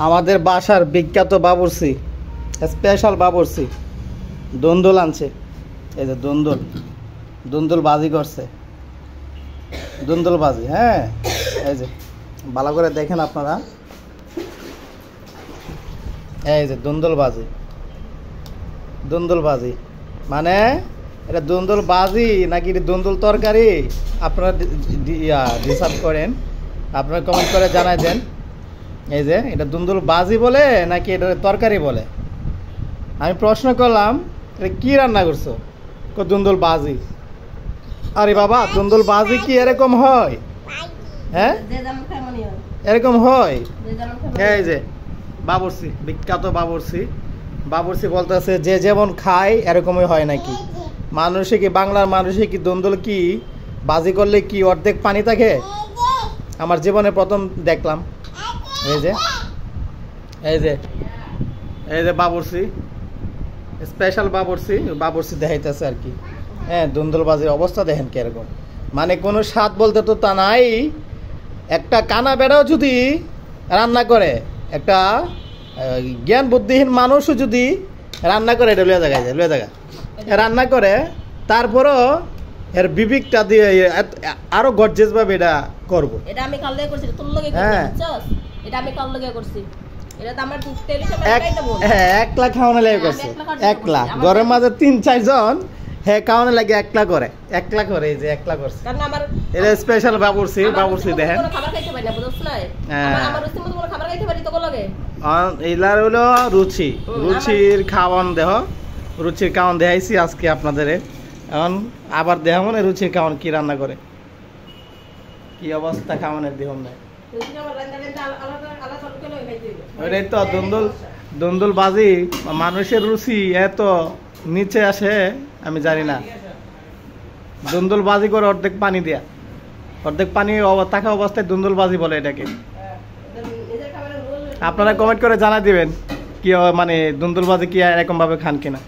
আমাদের বাসার বিখ্যাত বাবুর্চি, স্পেশাল বাবুর্চি দুন্দুল আনছে। এই যে দুন্দুল, দুন্দুল বাজি করছে, দুন্দুল বাজি। হ্যাঁ, এই যে ভালো করে দেখেন আপনারা, এই যে দুন্দুল বাজি, দুন্দুল বাজি মানে এটা দুন্দুল বাজি নাকি দুন্দুল তরকারি আপনারা ডিসাইড করেন, আপনারা কমেন্ট করে জানাই দেন। এই যে এটা দুন্দুল বাজি বলে নাকি এটা তরকারি বলে। আমি প্রশ্ন করলাম এটা কি রান্না করছো, দুন্দুল বাজি। আরে বাবা, দুন্দুল বাজি কি এরকম হয়? হ্যাঁ, এরকম হয়। এই যে বাবুর্চি, বিখ্যাত বাবুর্চি। বাবুর্চি বলতেছে যে যেমন খায় এরকমই হয় নাকি। মানুষে কি, বাংলার মানুষে কি দুন্দুল কি বাজি করলে কি অর্ধেক পানি থাকে? আমার জীবনে প্রথম দেখলাম। এই যে এই যে এই যে বাবুর্চি, স্পেশাল বাবুর্চি, বাবুর্চি দেখাইতেছে আর কি। হ্যাঁ, দুন্দুল বাজির অবস্থা দেখেন কিরকম, মানে কোনো স্বাদ বলতে তো তা নাই। একটা কানা বেড়াও যদি রান্না করে, একটা জ্ঞান বুদ্ধিহীন মানুষও যদি রান্না করে, এটা লয়ে জায়গায় লয়ে জায়গা রান্না করে, তারপরও এর বিবেকটা দিয়ে আরো গর্জেস ভাবে এটা করবো। এটা আমি কাল করছি, তোর লগে করছি, বুঝছস? এটা আমি কাল লগে করছি। এটা তো আমার তেল হিসেবে লাগাইতে বল। হ্যাঁ, 1 লাখ খাওয়ানো লাগে করছে। 1 লাখ ঘরের মাঝে 3-4 জন, হ্যাঁ খাওয়ানো লাগে 1 লাখ করে, 1 লাখ করে। এই যে 1 লাখ করছে, কারণ আমার এটা স্পেশাল বাবুর্চি। বাবুর্চি দেখেন, খাবার খাইতে পারি না, বুঝছস না? আমার রুচি মতো খাবার খাইতে পারি তো লগে। এইলার হলো রুচি, রুচির খাওয়ান দেহ, রুচির খাওয়ান দেখাইছি আজকে আপনাদের। এখন আবার দেখাবো না রুচির খাওয়ান কি রান্না করে, কি অবস্থা খাওয়ানের দেহ না। ওইটাই তো দুন্দুল, দুন্দুল বাজি। মানুষের রুচি এত নিচে আসে আমি জানি না। দুন্দুল বাজি করে অর্ধেক পানি দেয়া, অর্ধেক পানি থাকা অবস্থায় দুন্দুল বাজি বলে এটাকে। আপনারা কমেন্ট করে জানা দিবেন কি মানে দুন্দুল বাজি কি এরকম ভাবে খান কিনা।